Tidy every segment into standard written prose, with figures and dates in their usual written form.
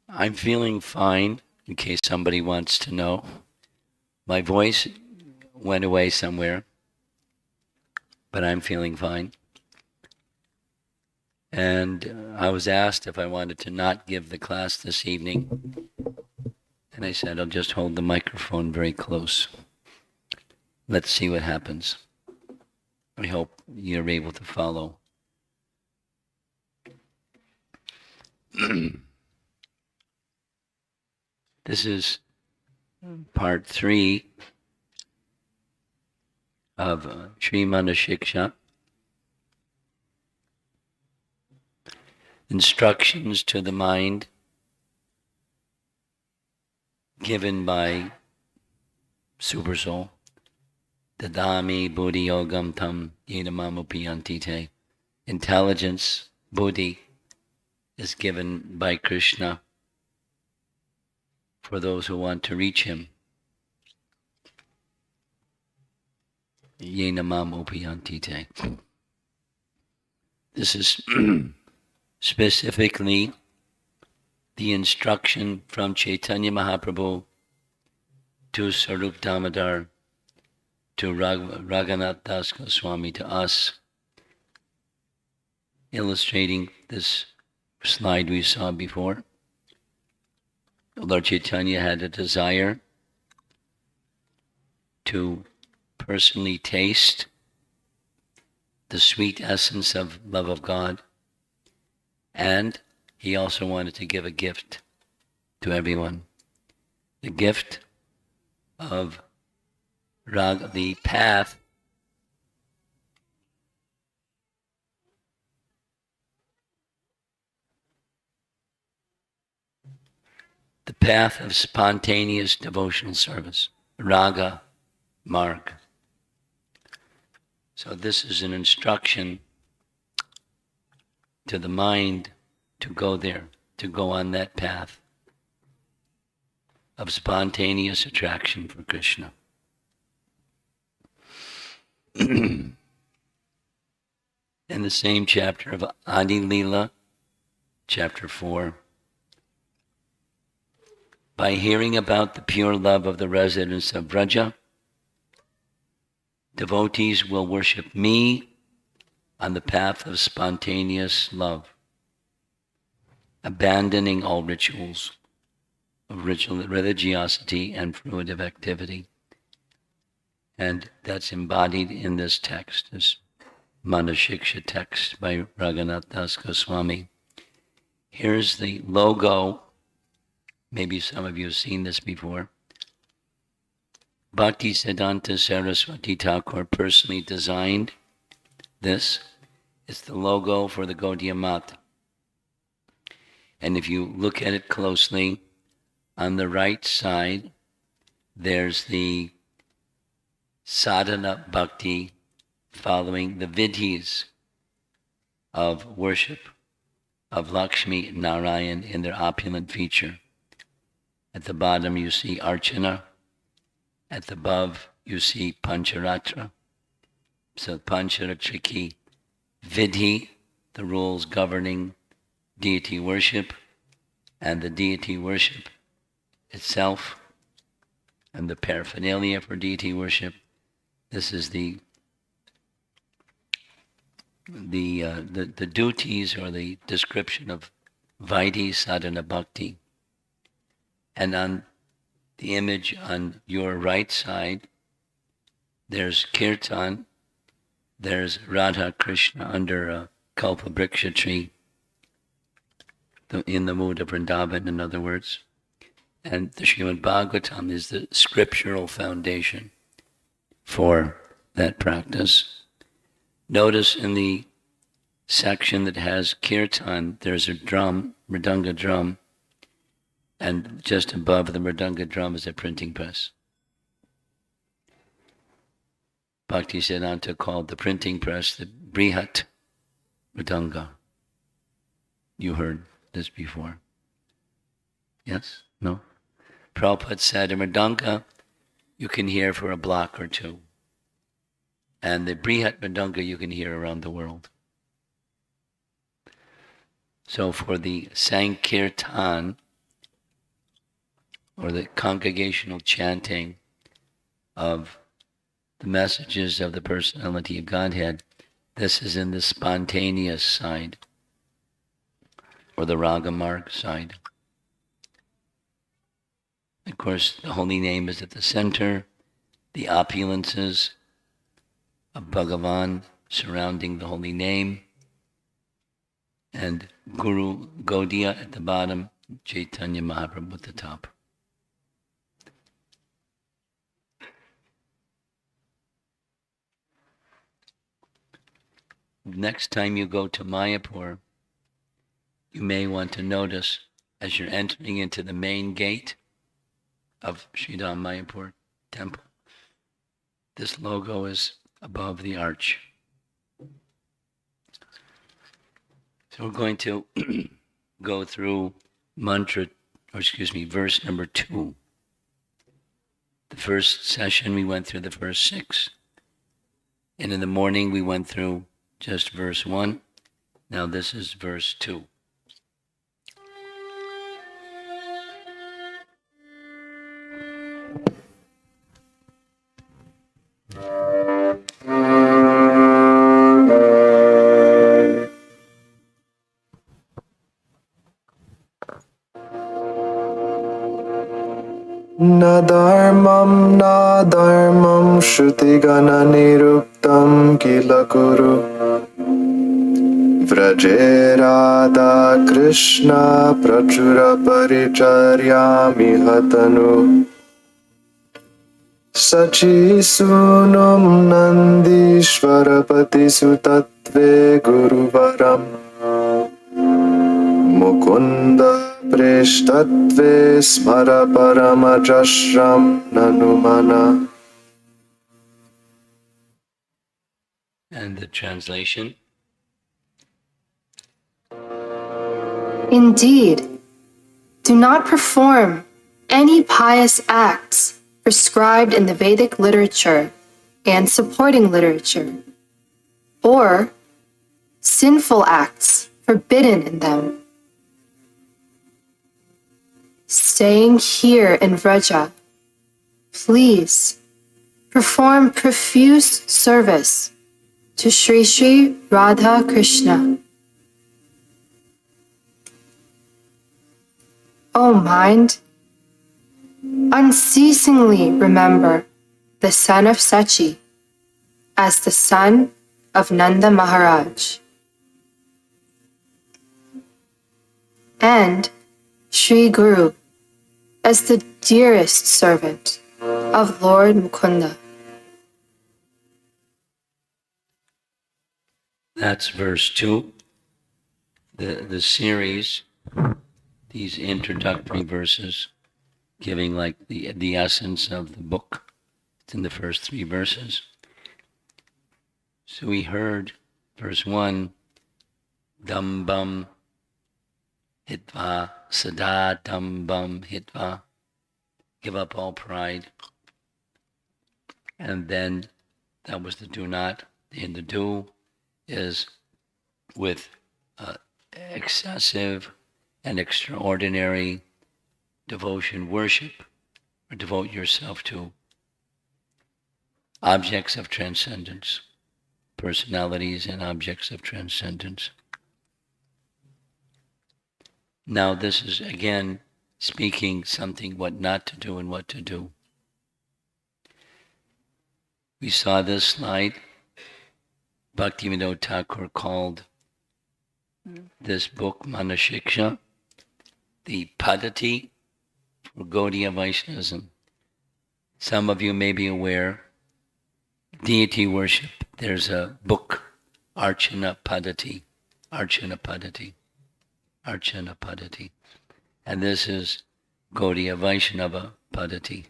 I'm feeling fine, in case somebody wants to know. My voice went away somewhere, but I'm feeling fine. And I was asked if I wanted to not give the class this evening. And I said, I'll just hold the microphone very close. Let's see what happens. I hope you're able to follow. This is part 3 of Manah Siksa. Instructions to the mind given by Supersoul. Dadami buddhi yogam tam yenamamupiyantite. Intelligence, buddhi, is given by Krishna for those who want to reach him. Yenamamupiyantite. This is specifically the instruction from Chaitanya Mahaprabhu to Sarup Damodar, to Raghunath Das Goswami, to us, illustrating this slide we saw before. Lord Chaitanya had a desire to personally taste the sweet essence of love of God, and he also wanted to give a gift to everyone. The gift of the path of spontaneous devotional service, Raga Marg. So this is an instruction to the mind to go there, to go on that path of spontaneous attraction for Krishna. In the same chapter of Adi Lila, chapter 4, by hearing about the pure love of the residents of Vraja, devotees will worship me on the path of spontaneous love, abandoning all rituals of religiosity and fruitive activity. And that's embodied in this text, this Manah Siksa text by Raghunath Das Goswami. Here's the logo. Maybe some of you have seen this before. Bhakti Siddhanta Saraswati Thakur personally designed this. It's the logo for the Gaudiya Mata. And if you look at it closely, on the right side, there's the sadhana bhakti following the vidhis of worship of Lakshmi and Narayan in their opulent feature. At the bottom you see Archana. At the above you see Pancharatra. So Pancharatriki Vidhi, the rules governing deity worship, and the deity worship itself, and the paraphernalia for deity worship. This is the duties or the description of Vaidhi Sadhana Bhakti. And on the image on your right side, there's Kirtan, there's Radha Krishna under a Kalpavriksha tree, in the mood of Vrindavan, in other words. And the Srimad Bhagavatam is the scriptural foundation for that practice. Notice in the section that has Kirtan, there's a drum, Mridanga drum, and just above the Mridanga drum is a printing press. Bhakti Siddhanta called the printing press the Brihat Mridanga. You heard this before. Yes? No? Prabhupada said a Mridanga you can hear for a block or two. And the Brihat Mridanga you can hear around the world. So for the Sankirtan, or the congregational chanting of the messages of the personality of Godhead, this is in the spontaneous side, or the Raga Marg side. Of course, the holy name is at the center, the opulences of Bhagavan surrounding the holy name, and Guru Gaudiya at the bottom, Chaitanya Mahaprabhu at the top. Next time you go to Mayapur, you may want to notice as you're entering into the main gate of Sridham Mayapur temple, this logo is above the arch. So we're going to go through verse number 2. The first session we went through the first 6. And in the morning we went through just verse 1. Now this is verse 2. Na dharmam shruti gana niruktam kila kuru vraje radha krishna prachura paricharyami hatanu sachi sunum nandishwarapati sutatve guruvaram mukunda preshtatve smara paramajashram nanumana. And the translation. Indeed, do not perform any pious acts prescribed in the Vedic literature and supporting literature, or sinful acts forbidden in them. Staying here in Vraja, please perform profuse service to Sri Sri Radha Krishna. O mind, unceasingly remember the son of Sachi as the son of Nanda Maharaj, and Sri Guru as the dearest servant of Lord Mukunda. That's verse 2. The series, these introductory verses, giving like the essence of the book. It's in the first 3 verses. So we heard verse 1, Dambam Hitva, Sada Dambam Hitva, give up all pride. And then that was the do not. And the do is with excessive and extraordinary devotion, worship, or devote yourself to objects of transcendence, personalities and objects of transcendence. Now this is again speaking something what not to do and what to do. We saw this slide. Bhaktivinoda Thakur called this book Manah Siksa, the Padati for Gaudiya Vaishnavism. Some of you may be aware, deity worship, there's a book, Archana Padati. And this is Gaudiya Vaishnava Padati.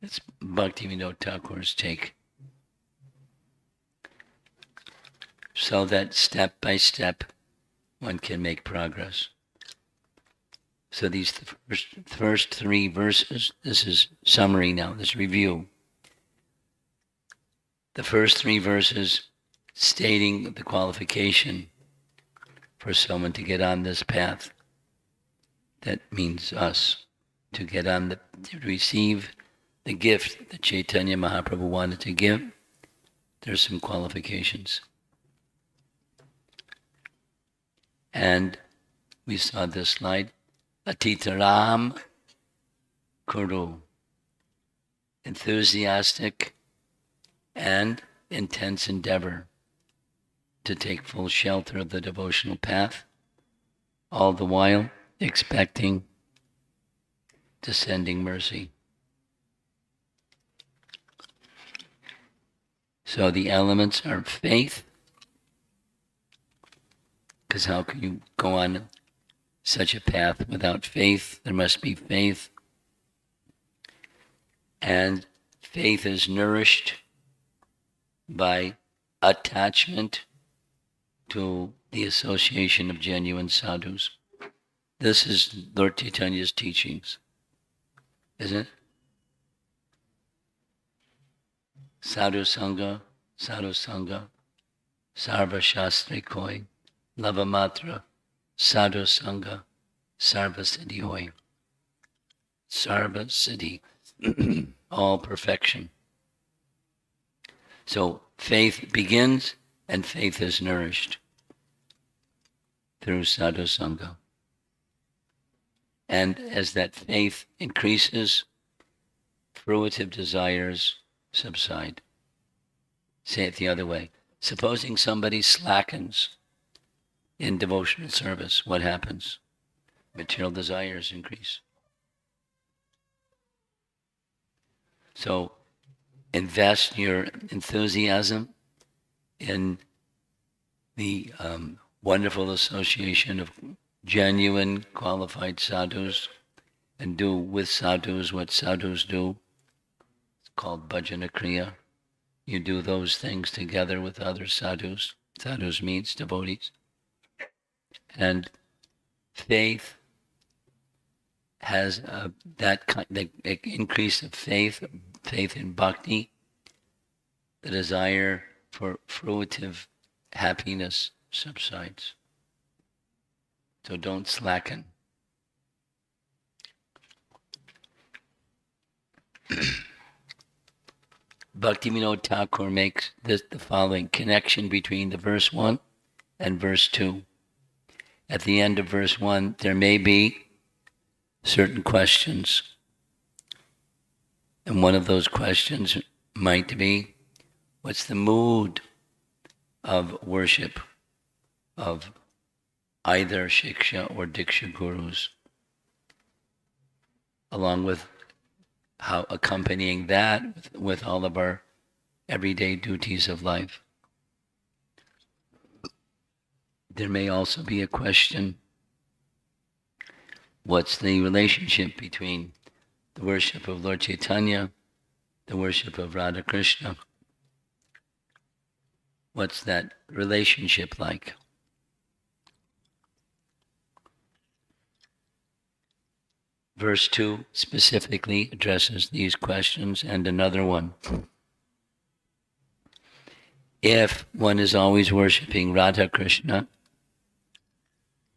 It's Bhaktivinoda Thakur's take. So that step by step, one can make progress. So these first 3 verses, this is summary now, this review. The first 3 verses stating the qualification for someone to get on this path, that means us, to get on to receive the gift that Chaitanya Mahaprabhu wanted to give. There's some qualifications. And we saw this slide, Atitaram Kuru, enthusiastic and intense endeavor to take full shelter of the devotional path, all the while expecting descending mercy. So the elements are faith, because how can you go on such a path without faith? There must be faith. And faith is nourished by attachment to the association of genuine sadhus. This is Lord Chaitanya's teachings, isn't it? Sadhu Sangha, Sarva Shastri Koi, Lavamatra, Sadhu Sangha, Sarva Siddhi Hoi. Sarva Siddhi, all perfection. So faith begins and faith is nourished through Sadhu Sangha. And as that faith increases, fruitive desires subside. Say it the other way. Supposing somebody slackens in devotional service, what happens? Material desires increase. So invest your enthusiasm in the wonderful association of genuine qualified sadhus, and do with sadhus what sadhus do. It's called bhajana kriya. You do those things together with other sadhus. Sadhus means devotees. And faith has the increase of faith in bhakti, the desire for fruitive happiness subsides. So don't slacken. Bhaktivinoda Thakur makes the following connection between the verse 1 and verse 2. At the end of verse 1, there may be certain questions. And one of those questions might be, what's the mood of worship of either Shiksha or Diksha gurus? Along with how accompanying that with all of our everyday duties of life. There may also be a question, what's the relationship between the worship of Lord Chaitanya, the worship of Radha Krishna? What's that relationship like? Verse 2 specifically addresses these questions, and another one. If one is always worshipping Radha Krishna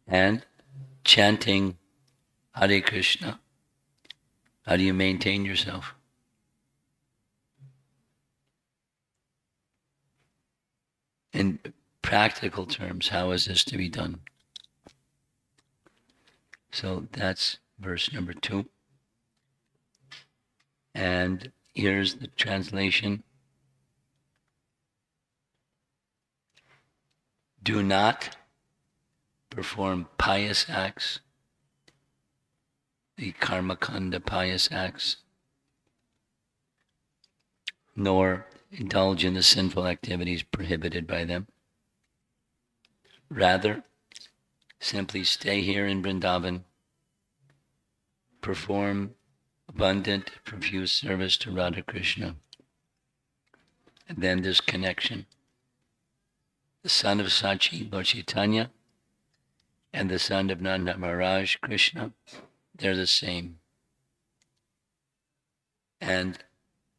and chanting Hare Krishna, how do you maintain yourself? In practical terms, how is this to be done? So that's verse number 2. And here's the translation. Do not perform pious acts, the karma kanda pious acts, nor indulge in the sinful activities prohibited by them. Rather, simply stay here in Vrindavan, perform abundant, profuse service to Radha Krishna. And then this connection. The son of Sachi, Lord Chaitanya, and the son of Nanda Maharaj, Krishna, they're the same. And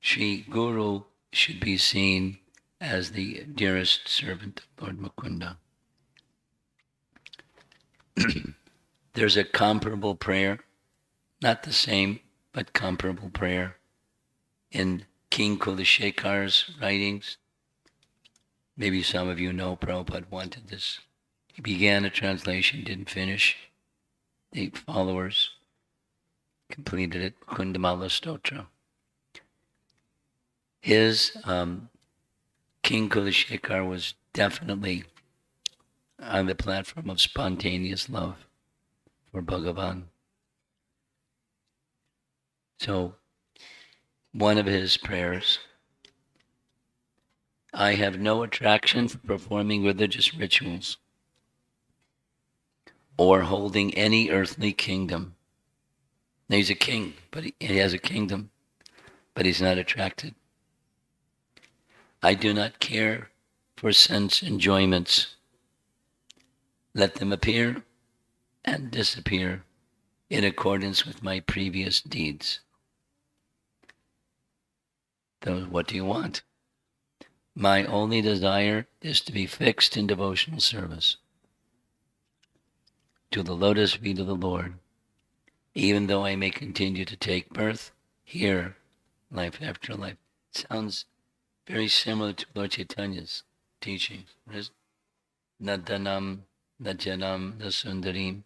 Sri Guru should be seen as the dearest servant of Lord Mukunda. There's a comparable prayer, not the same, but comparable prayer in King Kulashekhar's writings. Maybe some of you know Prabhupada wanted this. He began a translation, didn't finish. The followers completed it, Kundamala Stotra. His King Kulashekar was definitely on the platform of spontaneous love for Bhagavan. So, one of his prayers, I have no attraction for performing religious rituals or holding any earthly kingdom. Now, he's a king, but he has a kingdom, but he's not attracted. I do not care for sense enjoyments. Let them appear and disappear in accordance with my previous deeds. So what do you want? My only desire is to be fixed in devotional service to the lotus feet of the Lord, even though I may continue to take birth here, life after life. It sounds very similar to Lord Chaitanya's teachings. Nadanam, Najanam, Nasundarim,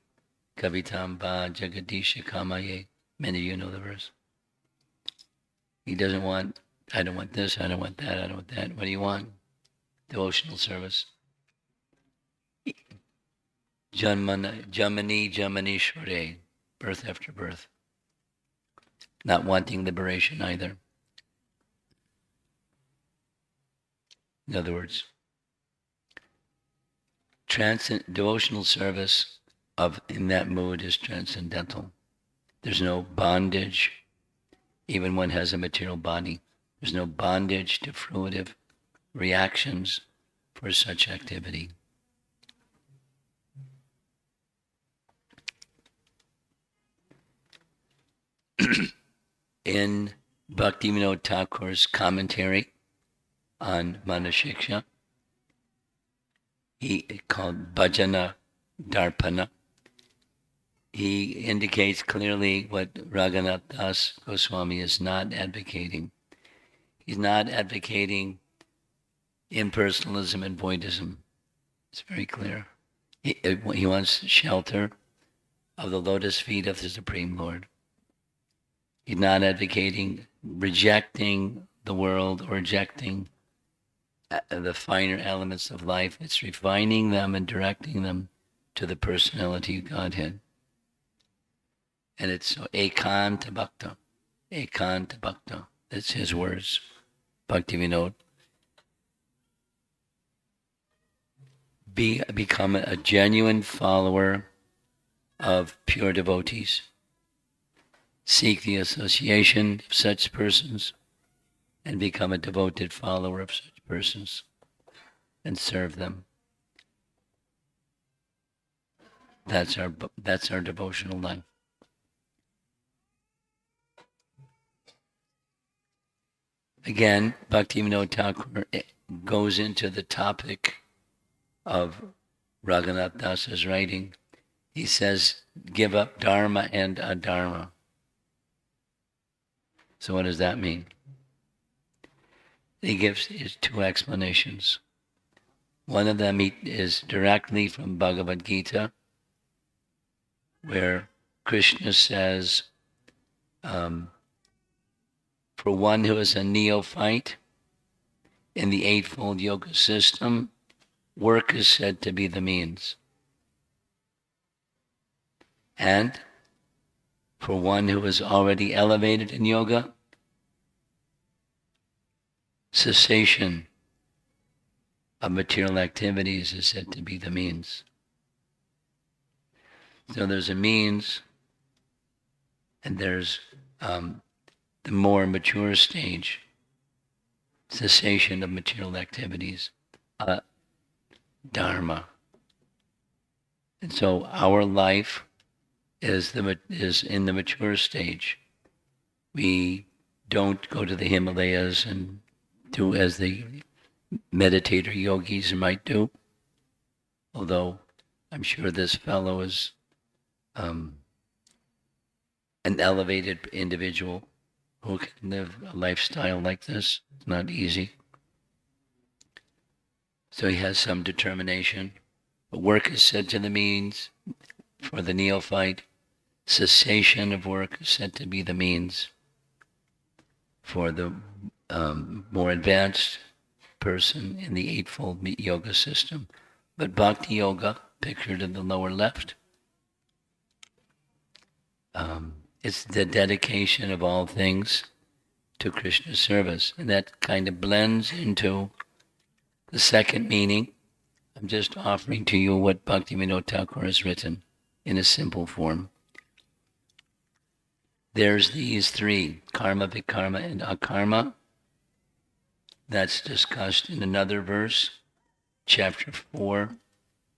Kavitam Ba Jagadisha Kamaye. Many of you know the verse. He doesn't want, I don't want this, I don't want that, I don't want that. What do you want? Devotional service. Jamani Shore, birth after birth. Not wanting liberation either. In other words, devotional service in that mood is transcendental. There's no bondage, even one has a material body. There's no bondage to fruitive reactions for such activity. In Bhaktivinoda Thakur's commentary on Manah Siksa, he called Bhajana Darpana. He indicates clearly what Raghunath Das Goswami is not advocating. He's not advocating impersonalism and voidism. It's very clear. He wants shelter of the lotus feet of the Supreme Lord. He's not advocating rejecting the world or rejecting the finer elements of life. It's refining them and directing them to the personality of Godhead. And it's Ekanta Bhakta. Ekanta Bhakta. That's his words. Bhaktivinoda. Become a genuine follower of pure devotees. Seek the association of such persons and become a devoted follower of such persons and serve them. That's our devotional life. Again, Bhaktivinoda Thakur goes into the topic of Raghunath Das's writing. He says, give up dharma and adharma. So what does that mean? He gives his two explanations. One of them is directly from Bhagavad Gita, where Krishna says, for one who is a neophyte in the Eightfold Yoga system, work is said to be the means. And for one who is already elevated in yoga, cessation of material activities is said to be the means. So there's a means, and there's the more mature stage, cessation of material activities, dharma. And so our life is in the mature stage. We don't go to the Himalayas and do as the meditator yogis might do, although I'm sure this fellow is an elevated individual who can live a lifestyle like this. It's not easy. So he has some determination. But work is said to the means for the neophyte. Cessation of work is said to be the means for the more advanced person in the Eightfold Yoga system. But Bhakti Yoga, pictured in the lower left, it's the dedication of all things to Krishna's service. And that kind of blends into the second meaning. I'm just offering to you what Bhaktivinoda Thakur has written in a simple form. There's these three, karma, vikarma, and akarma. That's discussed in another verse, chapter 4,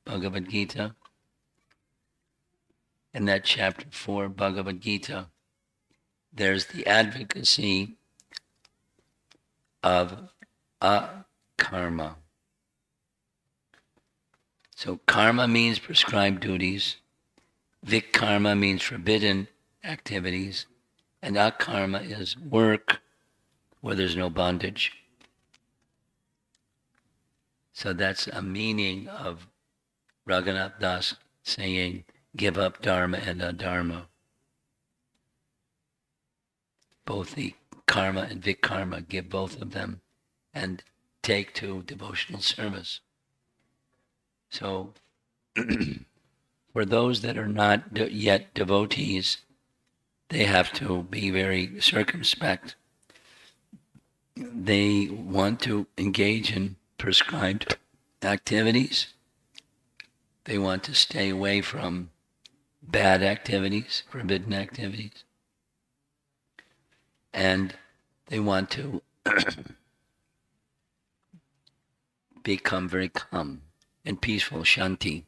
Bhagavad Gita. In that chapter 4, Bhagavad Gita, there's the advocacy of akarma. So karma means prescribed duties, vikarma means forbidden activities, and akarma is work where there's no bondage. So that's a meaning of Raghunath Das saying, give up dharma and adharma. Both the karma and vikarma, give both of them and take to devotional service. So for those that are not yet devotees, they have to be very circumspect. They want to engage in prescribed activities. They want to stay away from bad activities, forbidden activities. And they want to become very calm and peaceful, shanti,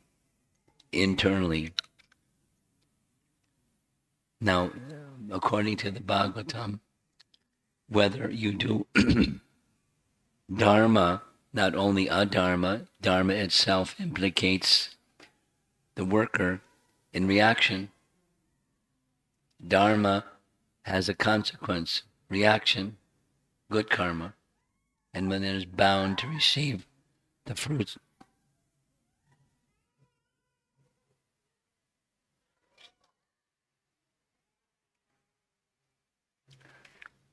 internally. Now, according to the Bhagavatam, whether you do dharma, not only adharma, dharma itself implicates the worker in reaction. Dharma has a consequence, reaction, good karma, and one is bound to receive the fruits.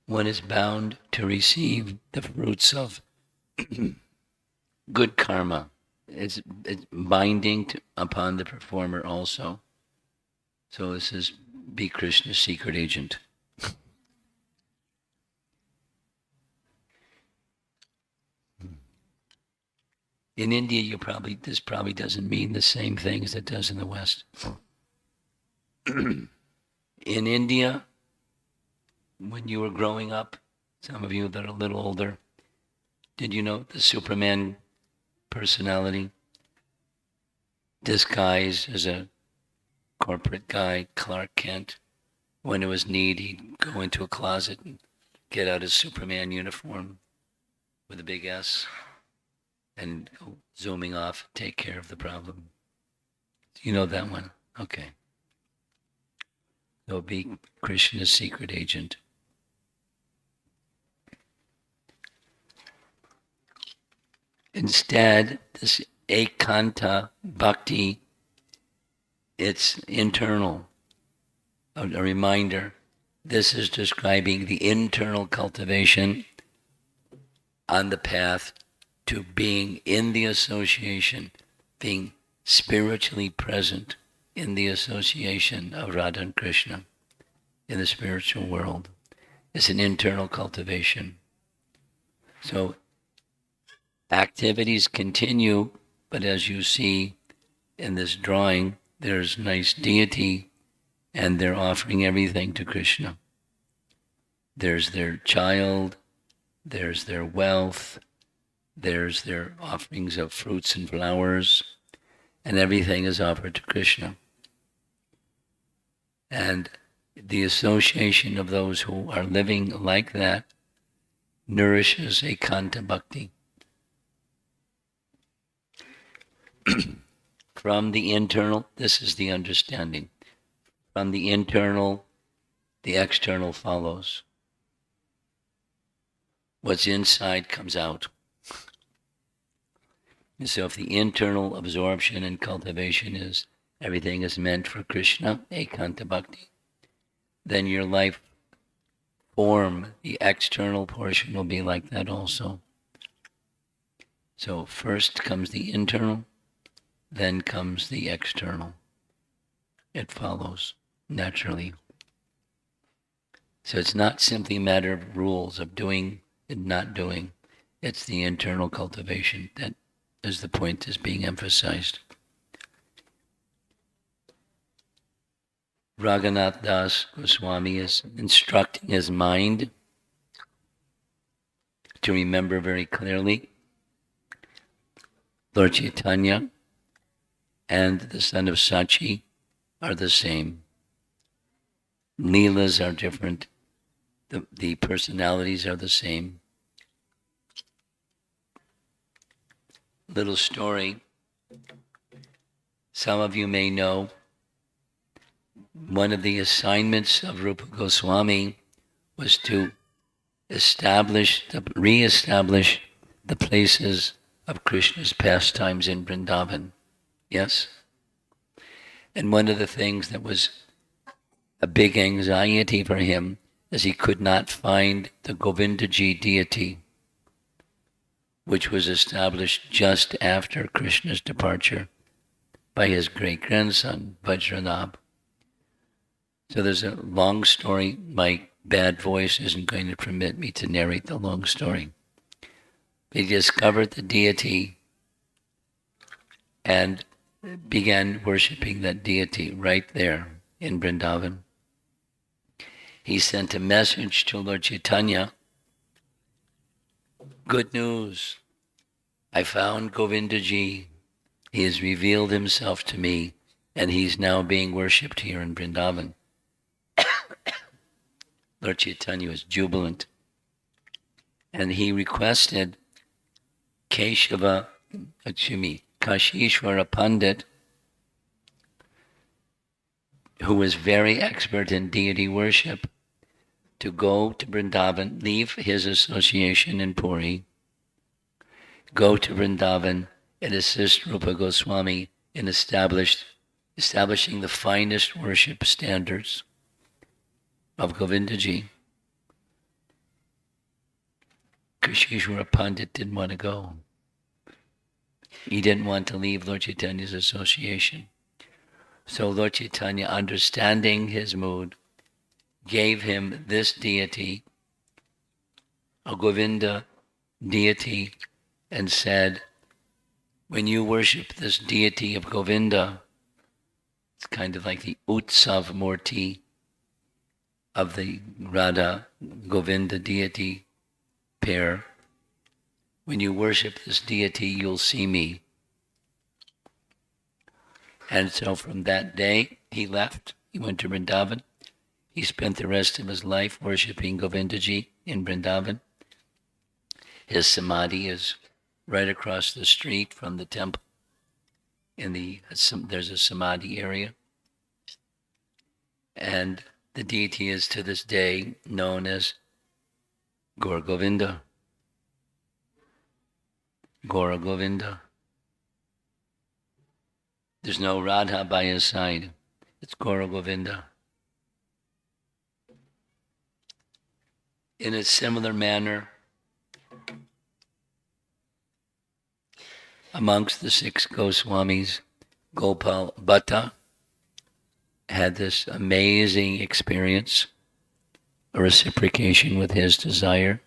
One is bound to receive the fruits of good karma. It's binding upon the performer also. So this is be Krishna's secret agent. In India, this probably doesn't mean the same thing as it does in the West. In India, when you were growing up, some of you that are a little older, did you know the Superman personality disguised as a corporate guy, Clark Kent? When it was need, he'd go into a closet and get out his Superman uniform with a big S and go zooming off, take care of the problem. You know that one? Okay. So be Krishna's secret agent. Instead, this ekanta bhakti, it's internal. A reminder, this is describing the internal cultivation on the path to being in the association, being spiritually present in the association of Radha and Krishna in the spiritual world. It's an internal cultivation. So activities continue, but as you see in this drawing, there's nice deity and they're offering everything to Krishna. There's their child, there's their wealth, there's their offerings of fruits and flowers, and everything is offered to Krishna. And the association of those who are living like that nourishes ekanta bhakti. From the internal, this is the understanding. From the internal, the external follows. What's inside comes out. And so if the internal absorption and cultivation is everything is meant for Krishna, Ekanta Bhakti, then your life form, the external portion will be like that also. So first comes the internal, then comes the external. It follows naturally. So it's not simply a matter of rules of doing and not doing. It's the internal cultivation that is the point is being emphasized. Raghunath Das Goswami is instructing his mind to remember very clearly Lord Chaitanya and the son of Sachi are the same. Leelas are different. The personalities are the same. Little story. Some of you may know one of the assignments of Rupa Goswami was to re-establish the places of Krishna's pastimes in Vrindavan. Yes? And one of the things that was a big anxiety for him is he could not find the Govindaji deity, which was established just after Krishna's departure by his great-grandson, Vajranabh. So there's a long story. My bad voice isn't going to permit me to narrate the long story. He discovered the deity and began worshipping that deity right there in Vrindavan. He sent a message to Lord Chaitanya. Good news. I found Govindaji. He has revealed himself to me, and he's now being worshipped here in Vrindavan. Lord Chaitanya was jubilant. And he requested Kashishwara Pandit, who was very expert in deity worship, to go to Vrindavan, leave his association in Puri, go to Vrindavan and assist Rupa Goswami in establishing the finest worship standards of Govindaji. Kashishwara Pandit didn't want to go. He didn't want to leave Lord Chaitanya's association. So Lord Chaitanya, understanding his mood, gave him this deity, a Govinda deity, and said, when you worship this deity of Govinda, it's kind of like the Utsav Murti of the Radha Govinda deity pair. When you worship this deity, you'll see me. And so from that day, he left. He went to Vrindavan. He spent the rest of his life worshipping Govindaji in Vrindavan. His samadhi is right across the street from the temple. There's a samadhi area. And the deity is to this day known as Gaur Govinda. Gaura Govinda. There's no Radha by his side. It's Gaura Govinda. In a similar manner, amongst the 6 Goswamis, Gopal Bhatta had this amazing experience, a reciprocation with his desire,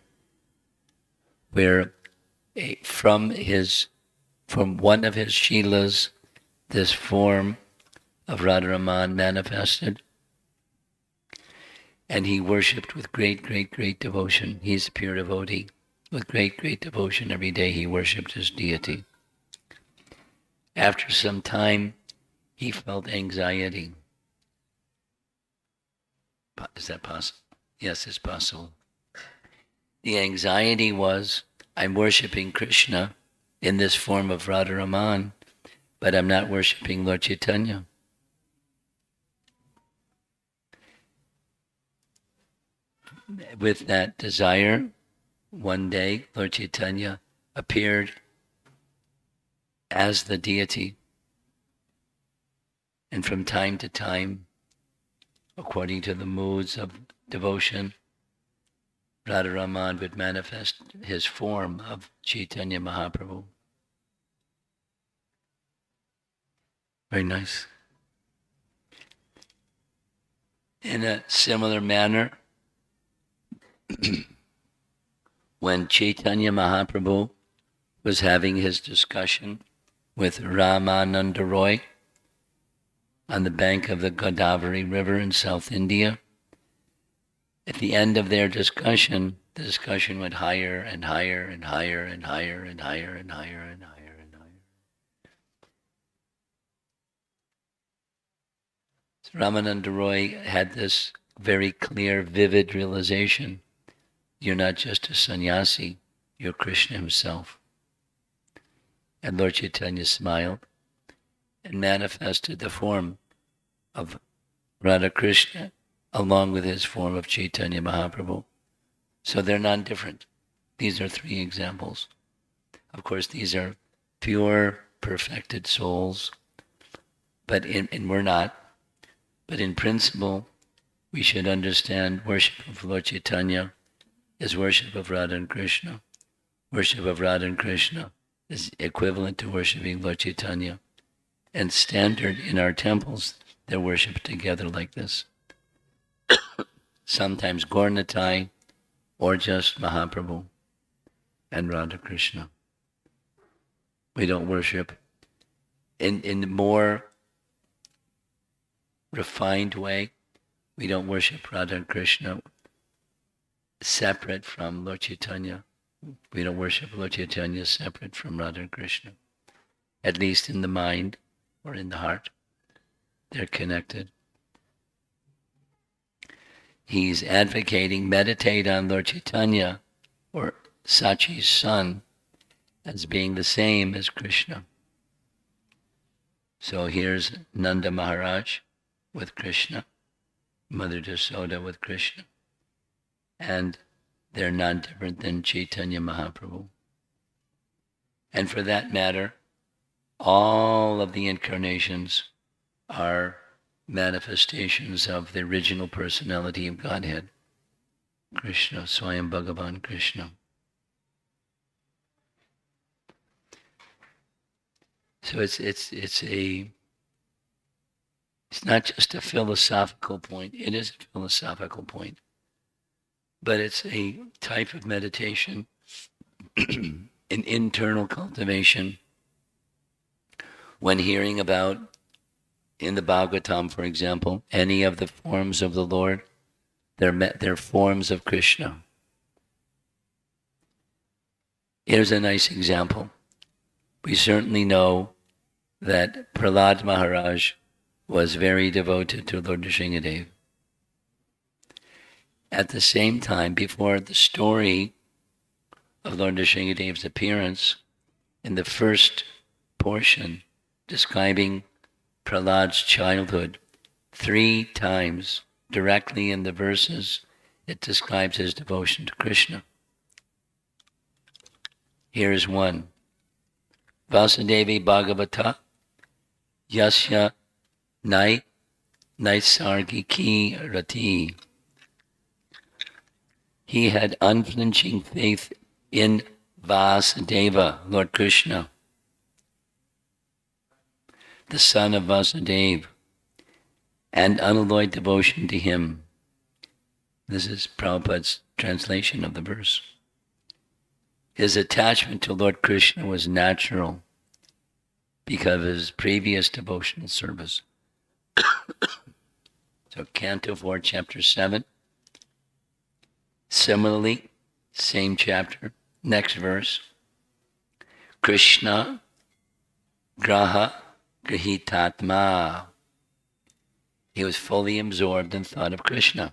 where from one of his Shilas, this form of Radharaman manifested, and he worshipped with great, great, great devotion. He's a pure devotee. With great, great devotion every day he worshipped his deity. After some time, he felt anxiety. Is that possible? Yes, it's possible. The anxiety was, I'm worshipping Krishna in this form of Radharaman, but I'm not worshipping Lord Chaitanya. with that desire, one day Lord Chaitanya appeared as the deity. And from time to time, according to the moods of devotion, Radharaman would manifest his form of Chaitanya Mahaprabhu. Very nice. In a similar manner, when Chaitanya Mahaprabhu was having his discussion with Ramananda Roy on the bank of the Godavari River in South India, at the end of their discussion, the discussion went higher and higher and higher and higher and higher and higher and higher and higher. So Ramananda Roy had this very clear, vivid realization. You're not just a sannyasi, you're Krishna himself. And Lord Chaitanya smiled and manifested the form of Radha Krishna along with his form of Chaitanya Mahaprabhu. So they're non-different. These are three examples. Of course, these are pure, perfected souls, but we're not. But in principle, we should understand worship of Lord Chaitanya is worship of Radha and Krishna. Worship of Radha and Krishna is equivalent to worshiping Lord Chaitanya. And standard in our temples, they're worshipped together like this. Sometimes Gaurnitai, or just Mahaprabhu and Radha Krishna. We don't worship in the more refined way. We don't worship Radha and Krishna separate from Lord Chaitanya. We don't worship Lord Chaitanya separate from Radha and Krishna. At least in the mind or in the heart, they're connected. He's advocating meditate on Lord Chaitanya, or Sachi's son, as being the same as Krishna. So here's Nanda Maharaj with Krishna, Mother Yasoda with Krishna, and they're not different than Chaitanya Mahaprabhu. And for that matter, all of the incarnations are manifestations of the original personality of Godhead, Krishna, Swayam Bhagavan Krishna. So it's not just a philosophical point. It is a philosophical point, but it's a type of meditation, an internal cultivation. When hearing about, in the Bhagavatam, for example, any of the forms of the Lord, they're forms of Krishna. Here's a nice example. We certainly know that Prahlad Maharaj was very devoted to Lord Nrsimhadev. At the same time, before the story of Lord Nrsimhadev's appearance, in the first portion describing Prahlad's childhood, 3 times directly in the verses, it describes his devotion to Krishna. Here's one. Vasudevi Bhagavata Yasya Naisargiki Rati. He had unflinching faith in Vasudeva, Lord Krishna, the son of Vasudeva, and unalloyed devotion to him. This is Prabhupada's translation of the verse. His attachment to Lord Krishna was natural because of his previous devotional service. So Canto 4, Chapter 7. Similarly, same chapter, next verse. Krishna Graha Grihitatma. He was fully absorbed in thought of Krishna,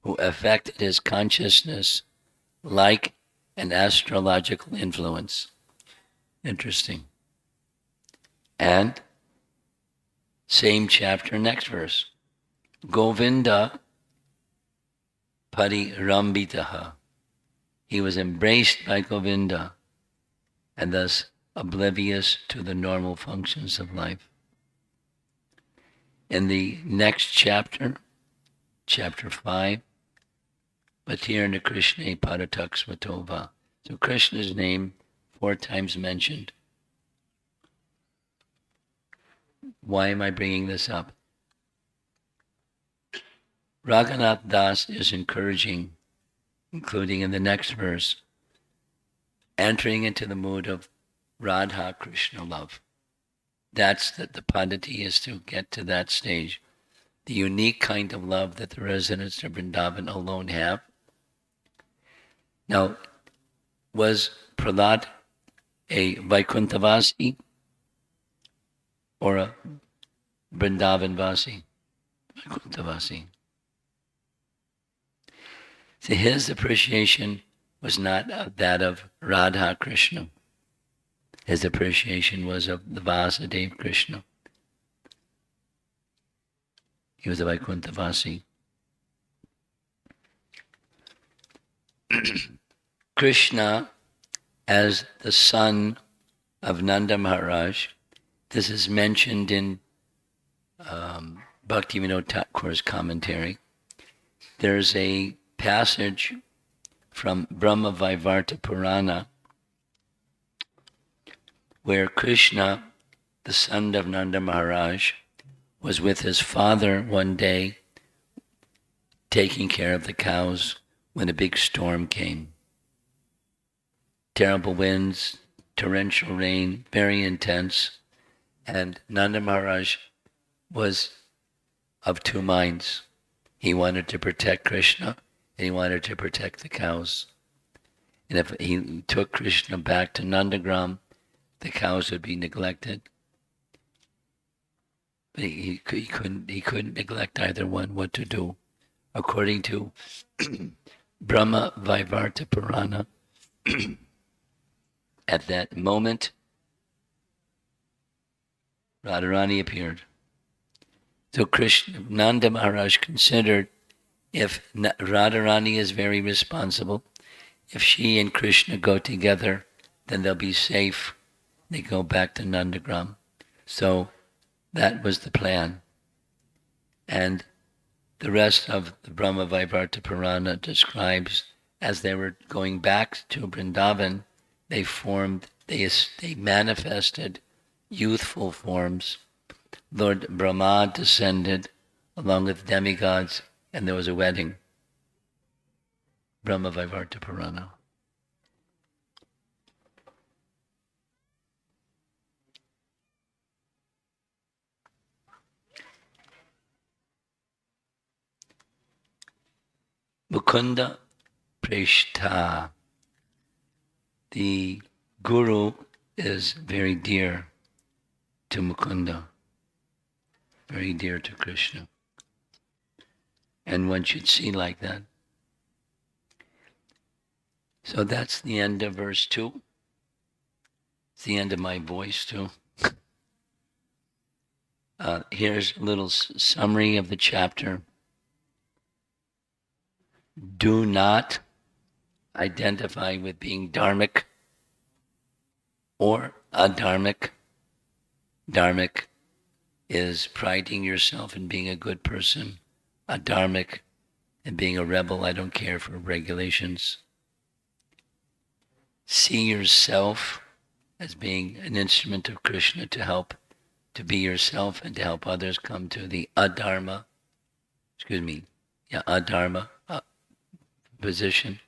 who affected his consciousness like an astrological influence. Interesting. And same chapter, next verse. Govinda parirambitaha. He was embraced by Govinda and thus oblivious to the normal functions of life. In the next chapter, chapter 5, Matirna Krishna Paratak Svatova. So Krishna's name 4 times mentioned. Why am I bringing this up? Raghunath Das is encouraging, including in the next verse, entering into the mood of Radha Krishna love. That's the padati is to get to that stage. The unique kind of love that the residents of Vrindavan alone have. Now, was Prahlad a Vaikunthavasi or a Vrindavanvasi? Vaikunthavasi. So his appreciation was not that of Radha Krishna. His appreciation was of the Vasudeva Krishna. He was a Vaikunthavasi. Krishna, as the son of Nanda Maharaj, this is mentioned in Bhaktivinoda Thakur's commentary. There's a passage from Brahma Vaivarta Purana where Krishna, the son of Nanda Maharaj, was with his father one day taking care of the cows when a big storm came. Terrible winds, torrential rain, very intense, and Nanda Maharaj was of 2 minds. He wanted to protect Krishna and he wanted to protect the cows. And if he took Krishna back to Nandagram, the cows would be neglected. But he couldn't neglect either one. What to do? According to Brahma Vaivarta Purana, at that moment, Radharani appeared. So Nanda Maharaj considered if Radharani is very responsible, if she and Krishna go together, then they'll be safe. They go back to Nandagram. So that was the plan. And the rest of the Brahma Vaivarta Purana describes as they were going back to Vrindavan, they manifested youthful forms. Lord Brahma descended along with demigods, and there was a wedding. Brahma Vaivarta Purana. Mukunda Preshta. The Guru is very dear to Mukunda, very dear to Krishna. And one should see like that. So that's the end of verse 2. It's the end of my voice too. Here's a little summary of the chapter. Do not identify with being dharmic or adharmic. Dharmic is priding yourself in being a good person. Adharmic and being a rebel. I don't care for regulations. See yourself as being an instrument of Krishna to help, to be yourself and to help others come to the adharma position.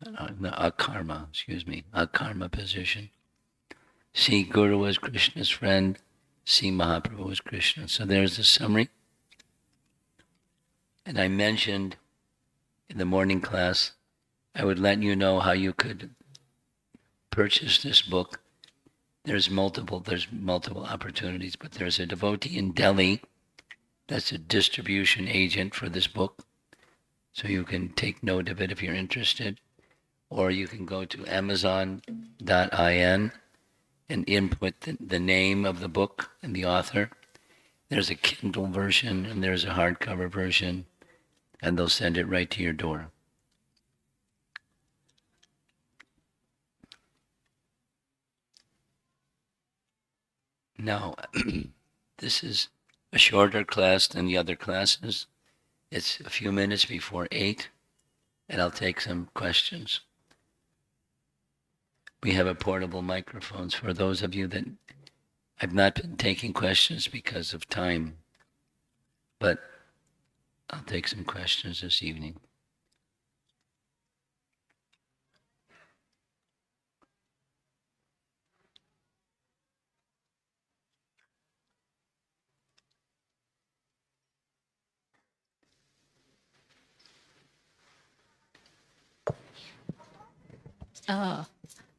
Akarma position. See Guru as Krishna's friend, see Mahaprabhu as Krishna. So there's the summary. And I mentioned in the morning class, I would let you know how you could purchase this book. There's multiple opportunities, but there's a devotee in Delhi that's a distribution agent for this book. So you can take note of it if you're interested. Or you can go to Amazon.in and input the name of the book and the author. There's a Kindle version and there's a hardcover version. and they'll send it right to your door. Now, this is a shorter class than the other classes. It's a few minutes before 8, and I'll take some questions. We have a portable microphones for those of you that I've not been taking questions because of time, but I'll take some questions this evening.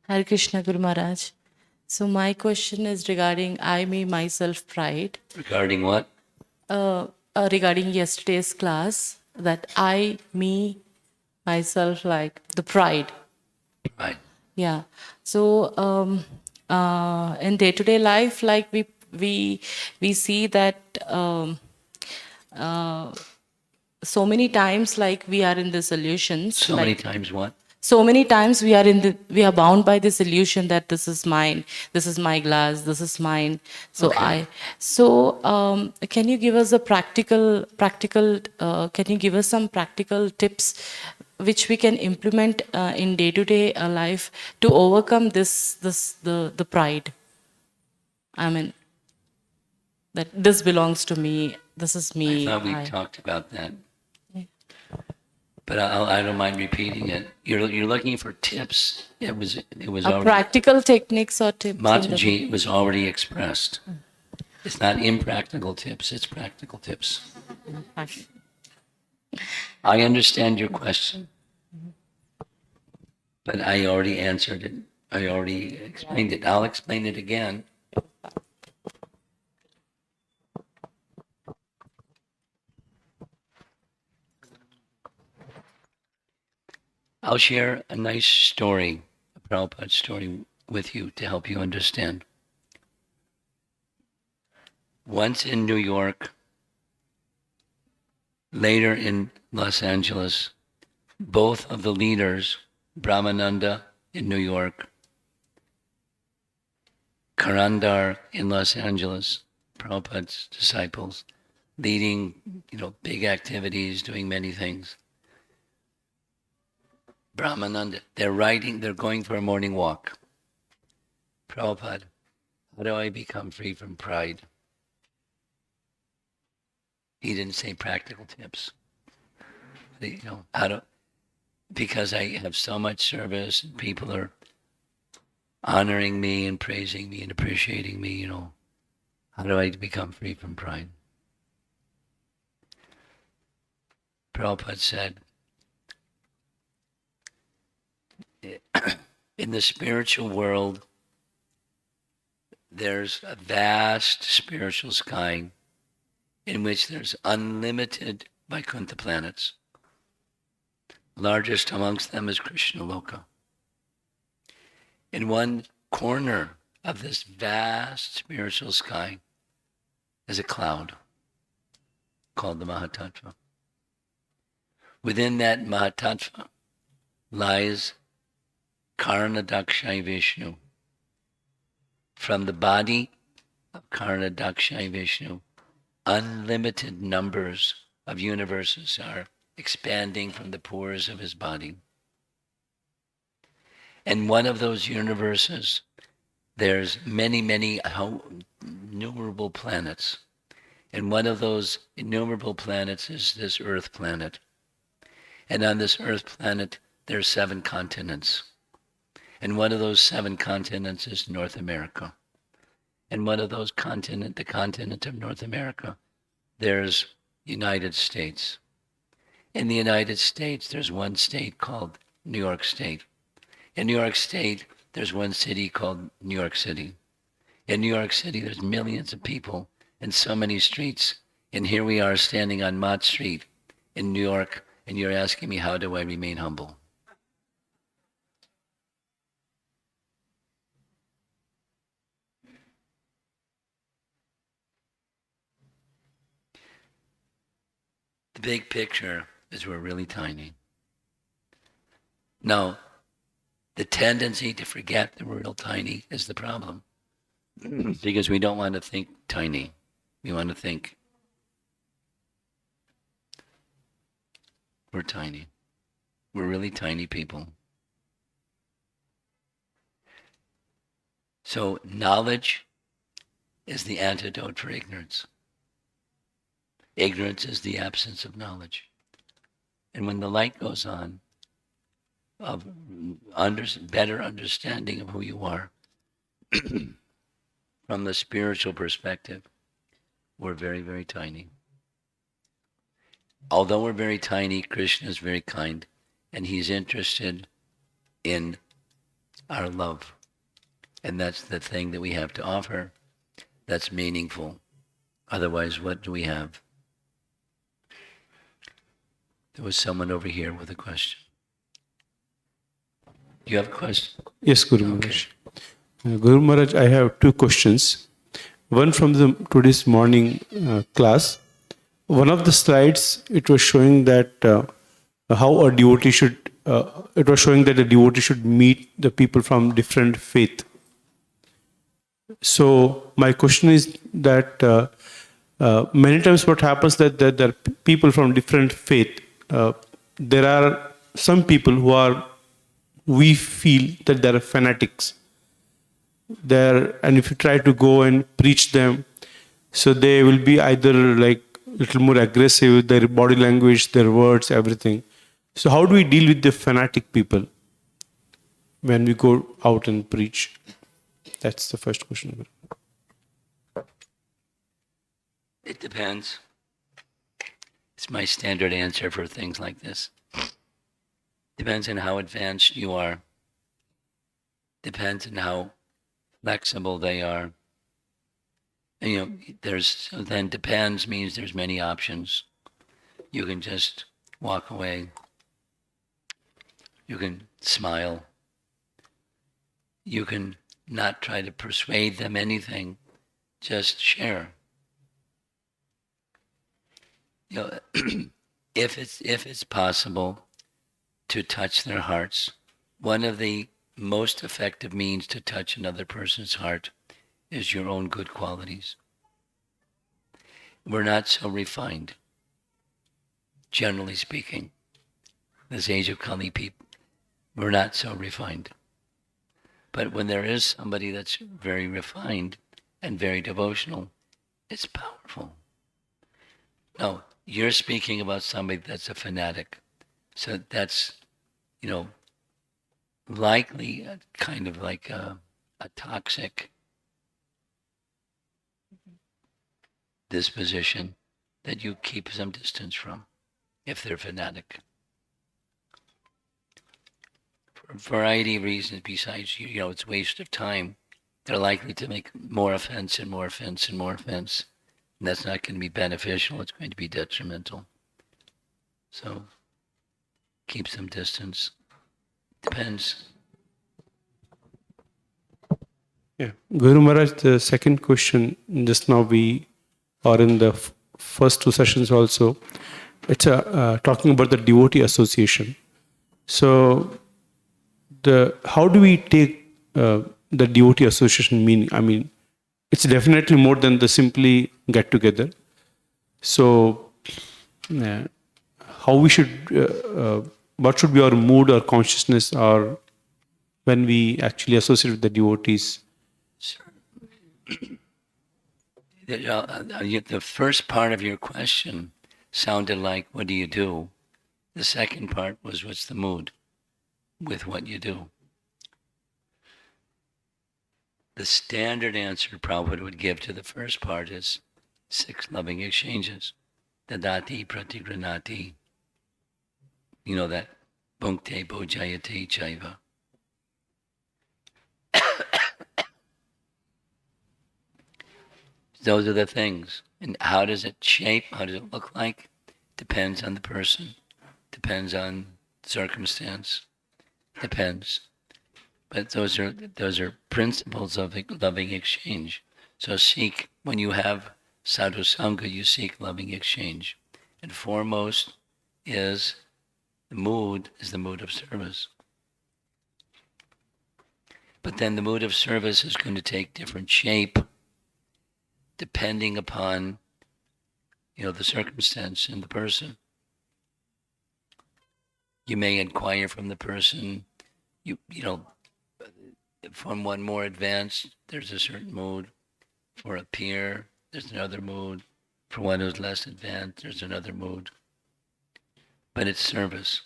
Hare Krishna Guru Maharaj. So my question is regarding I, me, myself, pride. Regarding what? Regarding yesterday's class, that I, me, myself, like the pride. Right. Yeah. So in day-to-day life, like we see that so many times, like we are in the illusions. So like, many times what? So many times we are bound by this illusion that this is mine, this is my glass, this is mine. So Okay. can you give us a practical can you give us some practical tips which we can implement in day-to-day life to overcome the pride? I mean, that this belongs to me, this is me. I thought we talked about that. But I don't mind repeating it. You're looking for tips. It was already, Practical techniques or tips. Mataji was already expressed. It's not impractical tips, it's practical tips. I understand your question, but I already answered it. I already explained it. I'll explain it again. I'll share a nice story, a Prabhupada story with you to help you understand. Once in New York, later in Los Angeles, both of the leaders, Brahmananda in New York, Karandar in Los Angeles, Prabhupada's disciples, leading, big activities, doing many things. Brahmananda, they're going for a morning walk. Prabhupada, how do I become free from pride? He didn't say practical tips. Because I have so much service and people are honoring me and praising me and appreciating me, how do I become free from pride? Prabhupada said, in the spiritual world, there's a vast spiritual sky in which there's unlimited Vaikuntha planets. Largest amongst them is Krishna Loka. In one corner of this vast spiritual sky is a cloud called the Mahatattva. Within that Mahatattva lies Karanadakshay Vishnu. From the body of Karanadakshay Vishnu, unlimited numbers of universes are expanding from the pores of his body. And one of those universes, there's many, many innumerable planets. And one of those innumerable planets is this Earth planet. And on this Earth planet, there are 7 continents. And one of those 7 continents is North America. And one of those the continent of North America, there's United States. In the United States, there's one state called New York State. In New York State, there's one city called New York City. In New York City, there's millions of people and so many streets. And here we are standing on Mott Street in New York, and you're asking me, how do I remain humble? The big picture because we're really tiny. Now, the tendency to forget that we're real tiny is the problem. Because we don't want to think tiny. We want to think we're tiny. We're really tiny people. So knowledge is the antidote for ignorance. Ignorance is the absence of knowledge. And when the light goes on, of better understanding of who you are, from the spiritual perspective, we're very, very tiny. Although we're very tiny, Krishna is very kind, and he's interested in our love. And that's the thing that we have to offer that's meaningful. Otherwise, what do we have? There was someone over here with a question. Do you have a question? Yes, Guru Maharaj. Guru Maharaj, I have two questions. One from the today's morning class. One of the slides, it was showing that how a devotee should. It was showing that a devotee should meet the people from different faith. So my question is that many times what happens that there are people from different faith. There are some people who are. We feel that they are fanatics. And if you try to go and preach them, so they will be either like a little more aggressive with their body language, their words, everything. So how do we deal with the fanatic people when we go out and preach? That's the first question. It depends. It's my standard answer for things like this. Depends on how advanced you are. Depends on how flexible they are. And, then depends means there's many options. You can just walk away. You can smile. You can not try to persuade them anything. Just share. If it's possible to touch their hearts, one of the most effective means to touch another person's heart is your own good qualities. We're not so refined, generally speaking. This age of Kali people, we're not so refined. But when there is somebody that's very refined and very devotional, it's powerful. No, you're speaking about somebody that's a fanatic. So that's, likely kind of like a toxic disposition that you keep some distance from if they're fanatic. For a variety of reasons besides, it's waste of time. They're likely to make more offense and more offense and more offense. And that's not going to be beneficial. It's going to be detrimental. So keep some distance. Depends. Yeah. Guru Maharaj, the second question, just now we are in the first two sessions also. It's talking about the devotee association. So how do we take the devotee association meaning? I mean, it's definitely more than the simply get together. So how we should, what should be our mood or consciousness or when we actually associate with the devotees? Sure. The first part of your question sounded like, what do you do? The second part was, what's the mood with what you do? The standard answer Prabhupada would give to the first part is 6 loving exchanges. Dadati pratigranati. You know that. Bhunkte bhojayate chaiva. Those are the things. And how does it shape? How does it look like? Depends on the person. Depends on circumstance. Depends. But those are principles of loving exchange. So when you have sadhu sangha, you seek loving exchange. And foremost is the mood of service. But then the mood of service is going to take different shape depending upon, the circumstance and the person. You may inquire from the person, from one more advanced, there's a certain mood. For a peer, there's another mood. For one who's less advanced, there's another mood. But it's service,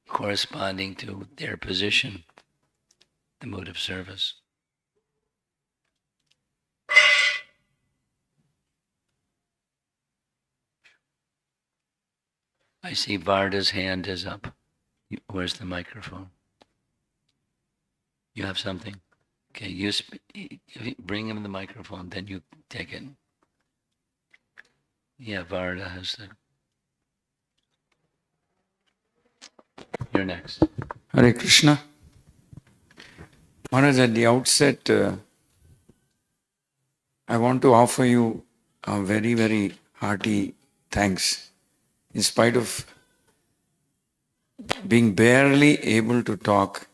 corresponding to their position, the mood of service. I see Varda's hand is up. Where's the microphone? You have something? Okay, bring him the microphone, then you take it. Yeah, Varda has the... You're next. Hare Krishna. Maharaj, at the outset, I want to offer you a very, very hearty thanks. In spite of being barely able to talk,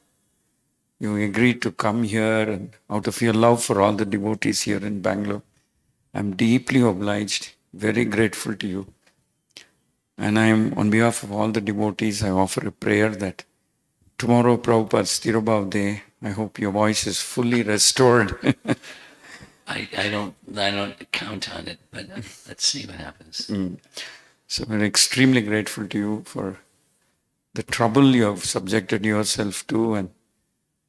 you agreed to come here, and out of your love for all the devotees here in Bangalore, I'm deeply obliged, very grateful to you. And I am, on behalf of all the devotees, I offer a prayer that tomorrow, Prabhupada's Tirobhav Day, I hope your voice is fully restored. I don't count on it, but let's see what happens. So we're extremely grateful to you for the trouble you have subjected yourself to, and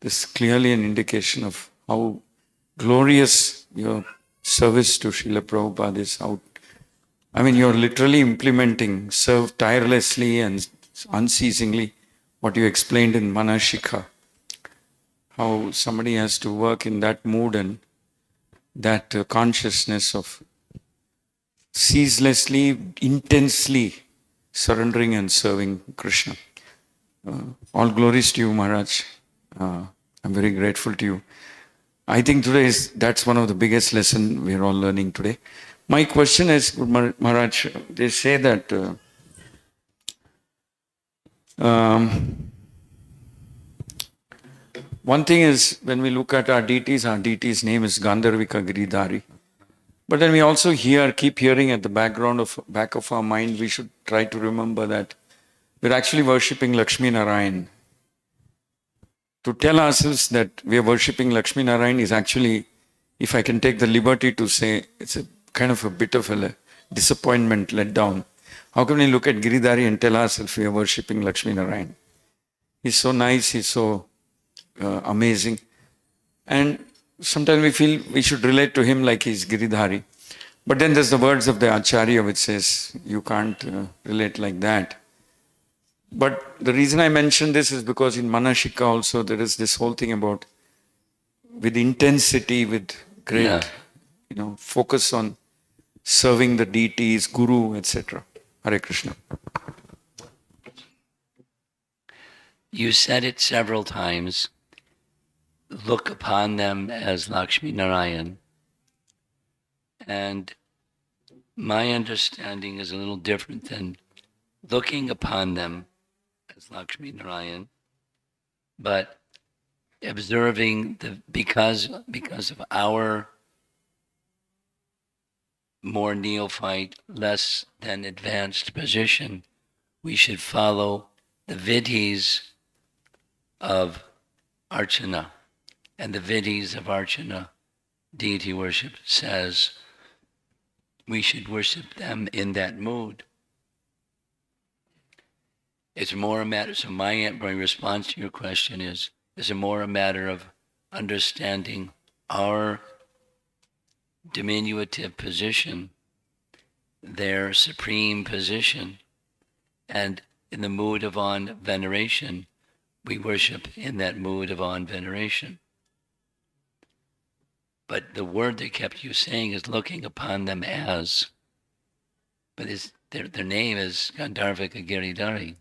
this is clearly an indication of how glorious your service to Srila Prabhupada is out. I mean, you're literally implementing, serve tirelessly and unceasingly what you explained in Manah Siksa, how somebody has to work in that mood and that consciousness of ceaselessly, intensely surrendering and serving Krishna. All glories to you, Maharaj. I'm very grateful to you. I think that's one of the biggest lessons we're all learning today. My question is, Maharaj, they say that one thing is, when we look at our deity's name is Gandharvika Giridhari. But then we also keep hearing at the back of our mind, we should try to remember that we're actually worshipping Lakshmi Narayan. To tell ourselves that we are worshipping Lakshmi Narayan is actually, if I can take the liberty to say, it's a kind of a bit of a disappointment, let down. How can we look at Giridhari and tell ourselves we are worshipping Lakshmi Narayan? He's so nice, he's so amazing. And sometimes we feel we should relate to him like he's Giridhari. But then there's the words of the Acharya which says, you can't relate like that. But the reason I mention this is because in Manah Siksa also there is this whole thing about with intensity, with great, focus on serving the deities, Guru, etc. Hare Krishna. You said it several times. Look upon them as Lakshmi Narayan. And my understanding is a little different than looking upon them as Lakshmi Narayan, but observing because of our more neophyte, less than advanced position, we should follow the vidhis of Archana. And the vidhis of Archana, deity worship, says we should worship them in that mood. It's more a matter, so my response to your question is it more a matter of understanding our diminutive position, their supreme position, and in the mood of awe veneration, we worship in that mood of awe and veneration. But the word they kept you saying is looking upon them as, but their name is Gandharvika Giridhari.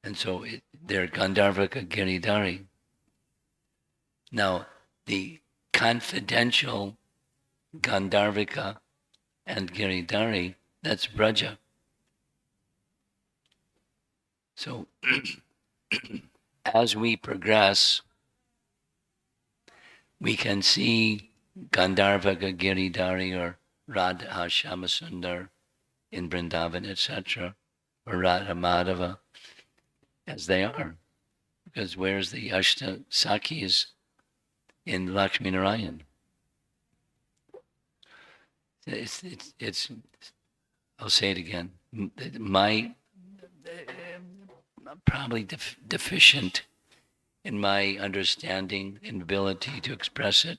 And so they're Gandharvika Giridhari. Now, the confidential Gandharvika and Giridhari, that's Braja. So as we progress, we can see Gandharva Giridhari or Radha Shyamasundar in Vrindavan, etc., or Radha Madhava as they are. Because where's the Ashta Sakhis in Lakshmi Narayan? It's I'll say it again. My probably deficient in my understanding and ability to express it,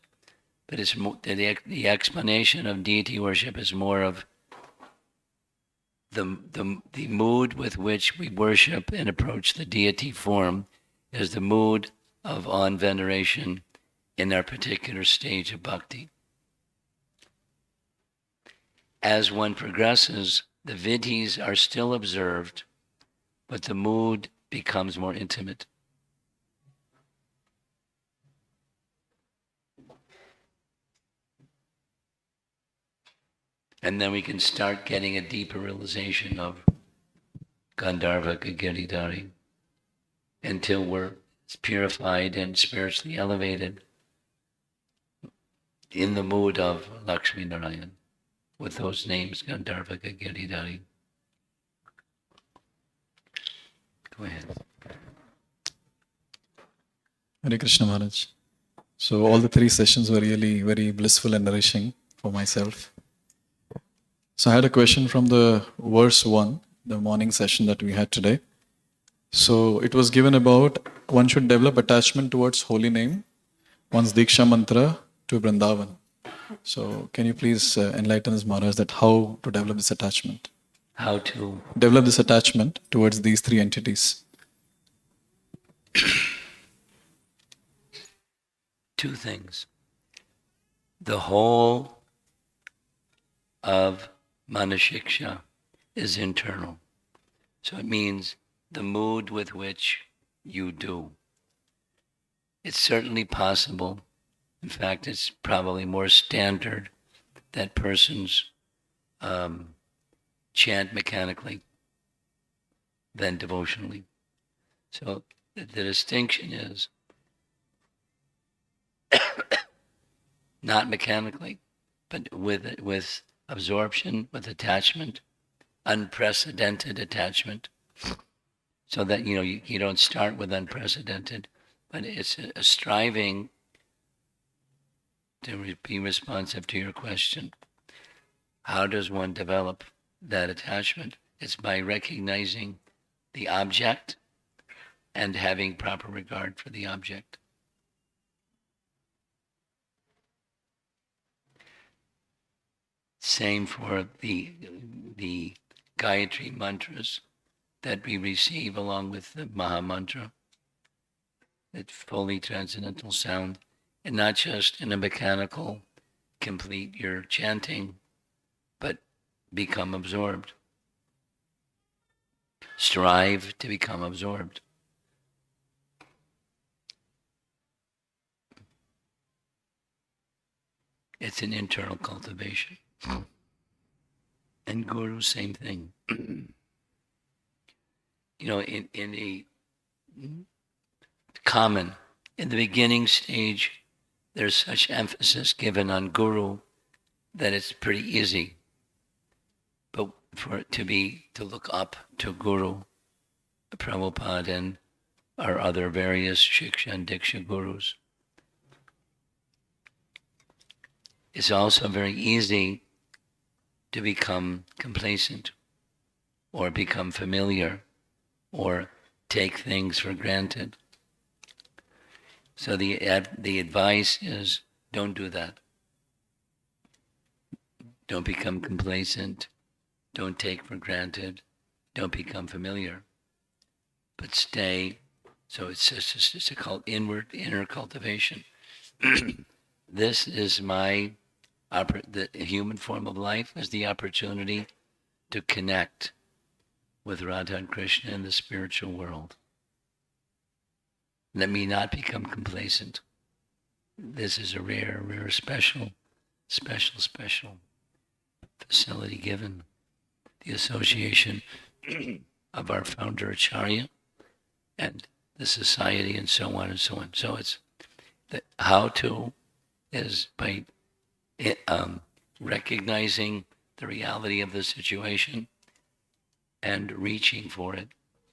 but it's more, the explanation of deity worship is more of the mood with which we worship and approach the deity form is the mood of awe and veneration in our particular stage of bhakti. As one progresses, the vidhis are still observed, but the mood becomes more intimate. And then we can start getting a deeper realization of Gandharva Giridhari until we're purified and spiritually elevated in the mood of Lakshmi Narayan with those names, Gandharva Giridhari. Go ahead. Hare Krishna Maharaj. So all the 3 sessions were really very blissful and nourishing for myself. So I had a question from the verse 1, the morning session that we had today. So it was given about one should develop attachment towards holy name, one's Diksha mantra to Vrindavan. So can you please enlighten us, Maharaj, that how to develop this attachment? How to Develop this attachment towards these 3 entities. 2 things. The whole of Manah Siksa is internal. So it means the mood with which you do. It's certainly possible, in fact, it's probably more standard that persons chant mechanically than devotionally. So the distinction is not mechanically, but with absorption, with attachment, unprecedented attachment. So that you don't start with unprecedented, but it's a striving to be responsive to your question. How does one develop that attachment? It's by recognizing the object and having proper regard for the object. Same for the Gayatri mantras that we receive along with the Maha Mantra, that fully transcendental sound, and not just in a mechanical, complete your chanting, but become absorbed. Strive to become absorbed. It's an internal cultivation. And Guru, same thing. In a common, in the beginning stage, there's such emphasis given on Guru that it's pretty easy. But for it to look up to Guru, Prabhupada and our other various Shiksha and Diksha Gurus, it's also very easy to become complacent or become familiar or take things for granted. So the advice is, don't do that. Don't become complacent. Don't take for granted. Don't become familiar. But stay. So it's just a inner cultivation. This is the human form of life is the opportunity to connect with Radha and Krishna in the spiritual world. Let me not become complacent. This is a rare, special facility given, the association of our founder Acharya and the society and so on and so on. So it's how to is by recognizing the reality of the situation and reaching for it,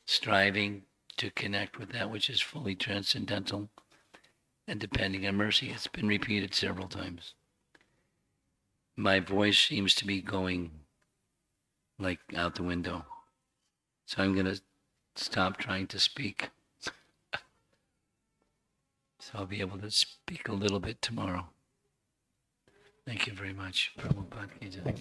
striving to connect with that which is fully transcendental and depending on mercy. It's been repeated several times. My voice seems to be going like out the window. So I'm going to stop trying to speak. So I'll be able to speak a little bit tomorrow. Thank you very much. Prabhupada ki jai.